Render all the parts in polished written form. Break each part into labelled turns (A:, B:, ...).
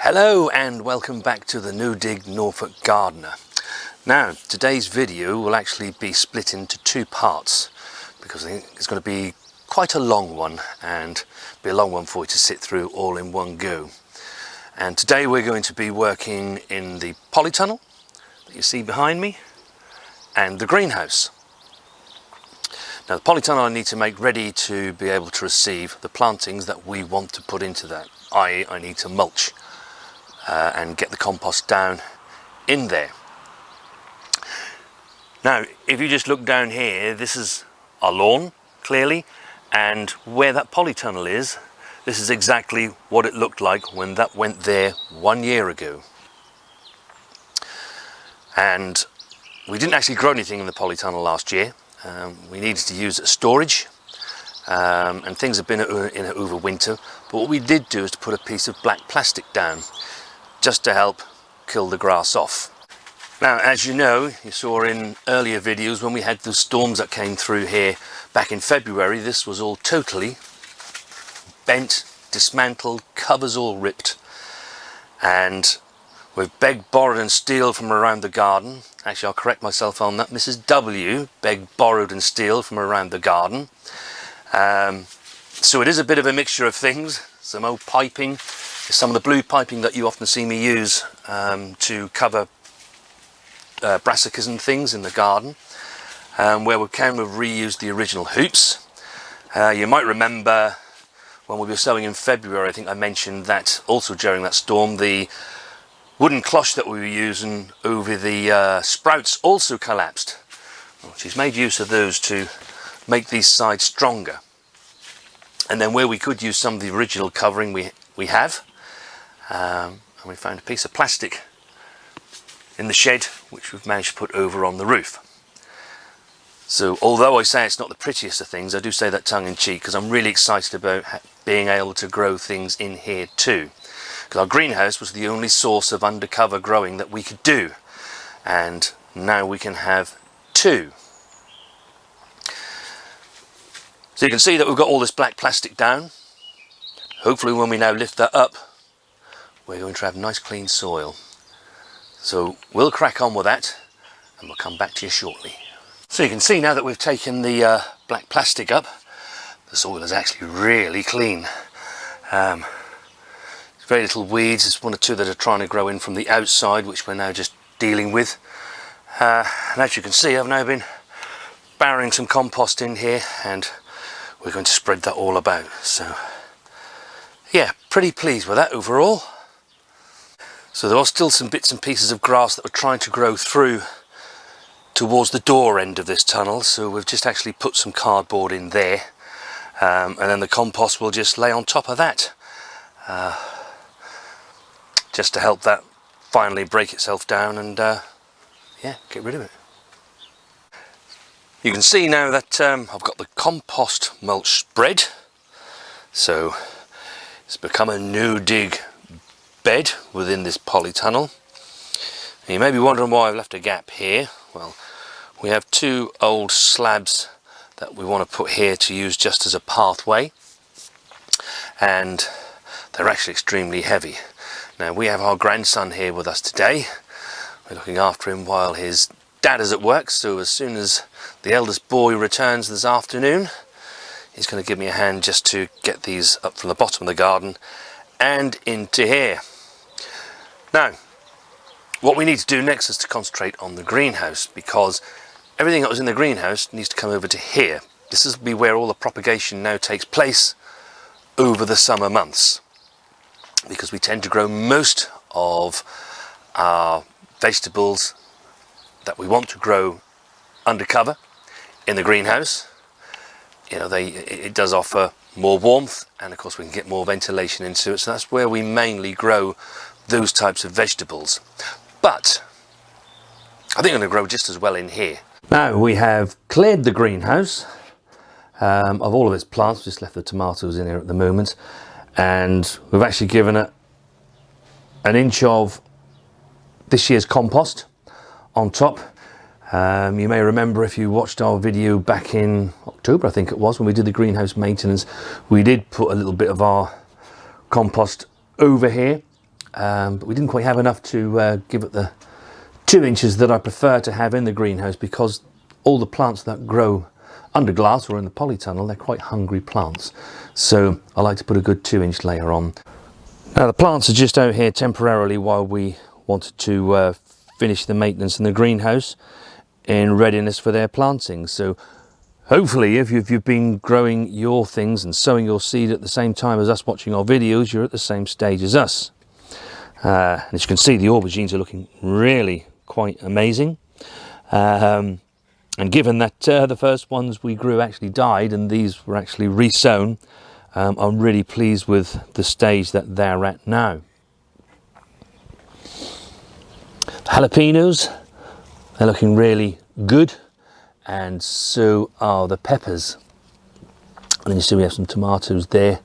A: Hello and welcome back to the No Dig Norfolk Gardener. Now today's video will actually be split into two parts because I think it's going to be quite a long one and be a long one for you to sit through all in one go. And today we're going to be working in the polytunnel that you see behind me and the greenhouse. Now the polytunnel I need to make ready to be able to receive the plantings that we want to put into that. I need to mulch and get the compost down in there. Now if you just look down here, this is our lawn clearly, and where that polytunnel is, this is exactly what it looked like when that went there 1 year ago. And we didn't actually grow anything in the polytunnel last year. We needed to use it as storage, and things have been in it over winter, but what we did do is to put a piece of black plastic down just to help kill the grass off. Now as you know, you saw in earlier videos when we had the storms that came through here back in February, this was all totally bent, dismantled, covers all ripped, and we've begged, borrowed and steal from around the garden. Actually, I'll correct myself on that. Mrs. W begged, borrowed and steal from around the garden. So it is a bit of a mixture of things. Some old piping, some of the blue piping that you often see me use to cover brassicas and things in the garden, where we can reuse the original hoops. You might remember when we were sowing in February, I think I mentioned that also during that storm, the wooden cloche that we were using over the sprouts also collapsed. Well, she's made use of those to make these sides stronger. And then where we could use some of the original covering, we have. And we found a piece of plastic in the shed which we've managed to put over on the roof. So although I say it's not the prettiest of things, I do say that tongue-in-cheek because I'm really excited about being able to grow things in here too. Because our greenhouse was the only source of undercover growing that we could do, and now we can have two. So you can see that we've got all this black plastic down. Hopefully when we now lift that up, we're going to have nice clean soil. So we'll crack on with that and we'll come back to you shortly. So you can see now that we've taken the black plastic up, the soil is actually really clean. Very little weeds. There's one or two that are trying to grow in from the outside, which we're now just dealing with. And as you can see, I've now been barrowing some compost in here and we're going to spread that all about. So yeah, pretty pleased with that overall. So there are still some bits and pieces of grass that we're trying to grow through towards the door end of this tunnel, so we've just actually put some cardboard in there, and then the compost will just lay on top of that, just to help that finally break itself down and yeah, get rid of it. You can see now that I've got the compost mulch spread, so it's become a no dig bed within this polytunnel. And you may be wondering why I've left a gap here. Well, we have two old slabs that we want to put here to use just as a pathway, and they're actually extremely heavy. Now we have our grandson here with us today. We're looking after him while his dad is at work, so as soon as the eldest boy returns this afternoon, he's going to give me a hand just to get these up from the bottom of the garden and into here. Now what we need to do next is to concentrate on the greenhouse, because everything that was in the greenhouse needs to come over to here. This will be where all the propagation now takes place over the summer months, because we tend to grow most of our vegetables that we want to grow undercover in the greenhouse. You know, it does offer more warmth, and of course we can get more ventilation into it, so that's where we mainly grow those types of vegetables. But I think I'm going to grow just as well in here. Now we have cleared the greenhouse of all of its plants, just left the tomatoes in here at the moment, and we've actually given it an inch of this year's compost on top. You may remember, if you watched our video back in October, I think it was, when we did the greenhouse maintenance, we did put a little bit of our compost over here but we didn't quite have enough to give it the 2 inches that I prefer to have in the greenhouse, because all the plants that grow under glass or in the polytunnel, they're quite hungry plants. So I like to put a good 2-inch layer on. Now the plants are just out here temporarily while we wanted to finish the maintenance in the greenhouse in readiness for their planting. So hopefully if you've been growing your things and sowing your seed at the same time as us watching our videos, you're at the same stage as us. As you can see, the aubergines are looking really quite amazing. And given that the first ones we grew actually died and these were actually resown, I'm really pleased with the stage that they're at now. The jalapenos, they're looking really good, and so are the peppers. And then you see we have some tomatoes there.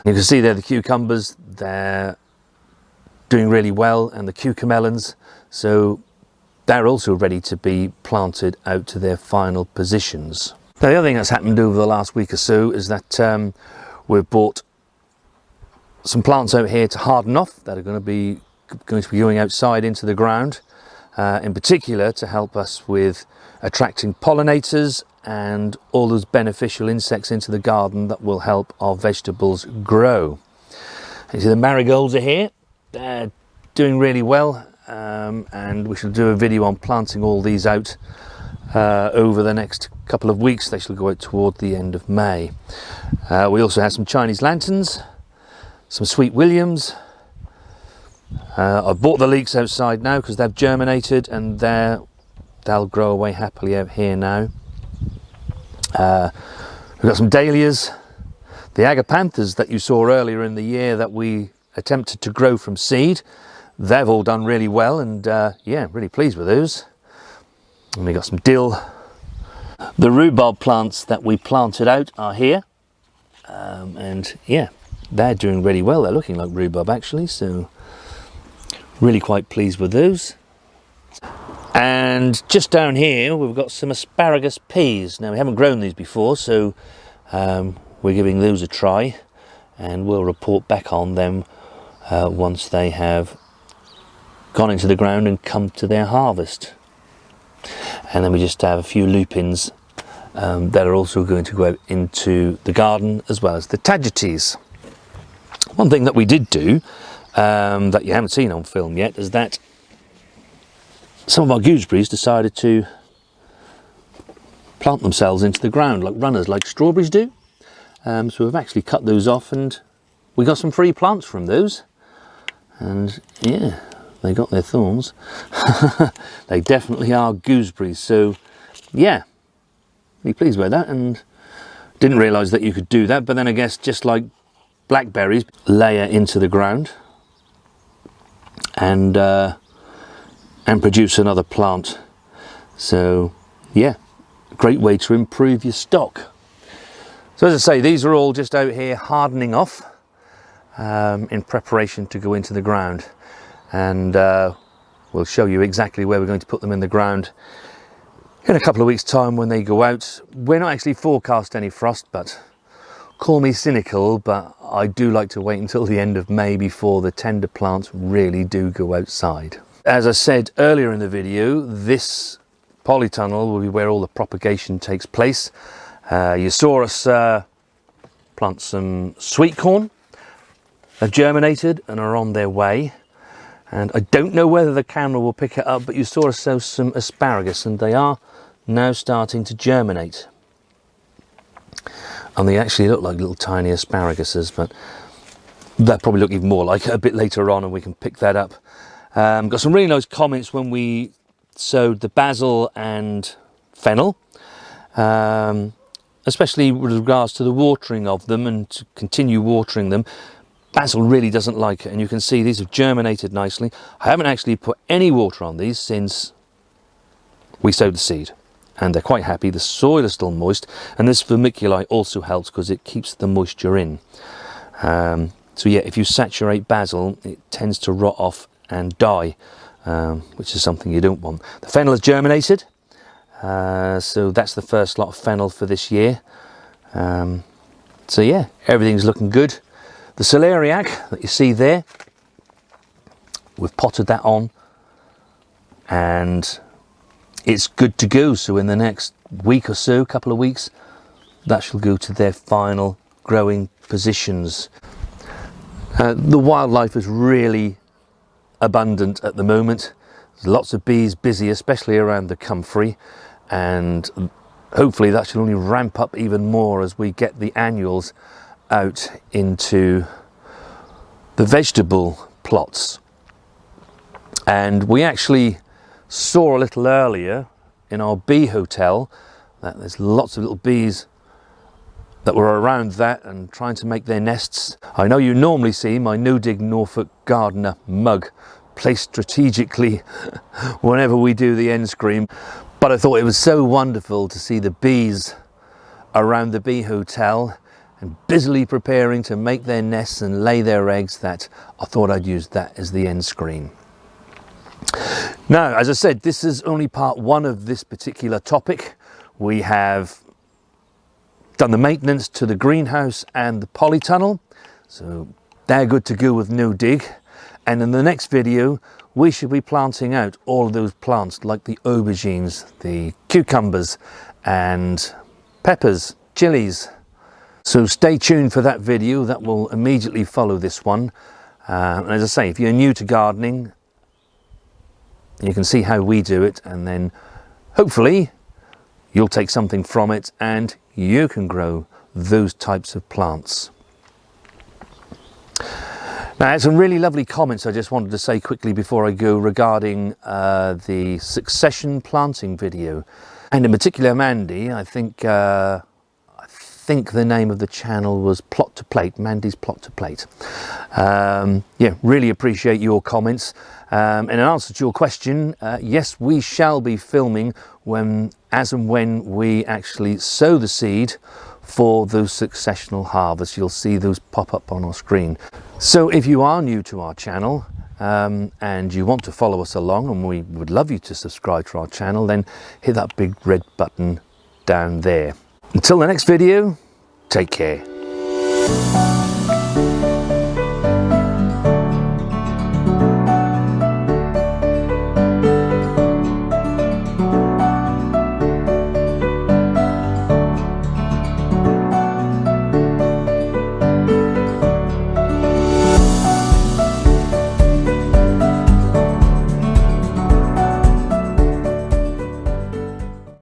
A: You can see there the cucumbers, they're doing really well, and the cucamelons, so they're also ready to be planted out to their final positions. Now the other thing that's happened over the last week or so is that we've bought some plants out here to harden off that are going to be going outside into the ground, in particular to help us with attracting pollinators and all those beneficial insects into the garden that will help our vegetables grow. You see the marigolds are here, they're doing really well. And we shall do a video on planting all these out over the next couple of weeks. They shall go out toward the end of May. We also have some Chinese lanterns, some sweet williams. I've bought the leeks outside now because they've germinated and they'll grow away happily out here now. We've got some dahlias, the agapanthus that you saw earlier in the year that we attempted to grow from seed. They've all done really well, and yeah, really pleased with those. And we got some dill. The rhubarb plants that we planted out are here, and yeah, they're doing really well. They're looking like rhubarb actually, so really quite pleased with those. And just down here we've got some asparagus peas. Now we haven't grown these before, so we're giving those a try, and we'll report back on them once they have gone into the ground and come to their harvest. And then we just have a few lupins that are also going to go out into the garden, as well as the tagetes. One thing that we did do that you haven't seen on film yet is that some of our gooseberries decided to plant themselves into the ground like runners, like strawberries do. So we've actually cut those off and we got some free plants from those, and yeah, they got their thorns. They definitely are gooseberries, so yeah, really pleased with that, and didn't realise that you could do that. But then I guess just like blackberries, layer into the ground and produce another plant. So yeah, great way to improve your stock. So as I say, these are all just out here hardening off in preparation to go into the ground. And we'll show you exactly where we're going to put them in the ground in a couple of weeks' time when they go out. We're not actually forecast any frost, but call me cynical, but I do like to wait until the end of May before the tender plants really do go outside. As I said earlier in the video, this polytunnel will be where all the propagation takes place. You saw us plant some sweet corn. They've germinated and are on their way. And I don't know whether the camera will pick it up, but you saw us sow some asparagus, and they are now starting to germinate. And they actually look like little tiny asparaguses, but they'll probably look even more like it a bit later on, and we can pick that up. Got some really nice comments when we sowed the basil and fennel, especially with regards to the watering of them and to continue watering them. Basil really doesn't like it, and you can see these have germinated nicely. I haven't actually put any water on these since we sowed the seed, and they're quite happy. The soil is still moist, and this vermiculite also helps because it keeps the moisture in. So yeah, if you saturate basil, it tends to rot off and die, which is something you don't want. The fennel has germinated, so that's the first lot of fennel for this year. So yeah, everything's looking good. The celeriac that you see there, we've potted that on and it's good to go. So in the next week or so, couple of weeks, that shall go to their final growing positions. The wildlife is really abundant at the moment. There's lots of bees busy, especially around the comfrey, and hopefully that should only ramp up even more as we get the annuals out into the vegetable plots. And we actually saw a little earlier in our bee hotel that there's lots of little bees that were around that and trying to make their nests. I know you normally see my No Dig Norfolk Gardener mug placed strategically whenever we do the end screen, but I thought it was so wonderful to see the bees around the bee hotel and busily preparing to make their nests and lay their eggs that I thought I'd use that as the end screen. Now, as I said, this is only part one of this particular topic. We have done the maintenance to the greenhouse and the polytunnel, so they're good to go with no dig. And in the next video, we should be planting out all of those plants like the aubergines, the cucumbers and peppers, chilies. So stay tuned for that video that will immediately follow this one. And as I say, if you're new to gardening, you can see how we do it, and then hopefully you'll take something from it and you can grow those types of plants. Now, I had some really lovely comments I just wanted to say quickly before I go regarding the succession planting video. And in particular, Mandy, I think the name of the channel was Plot to Plate, Mandy's Plot to Plate. Yeah, really appreciate your comments. And in answer to your question, yes, we shall be filming as and when we actually sow the seed for those successional harvests. You'll see those pop up on our screen. So if you are new to our channel and you want to follow us along, and we would love you to subscribe to our channel, then hit that big red button down there. Until the next video, take care.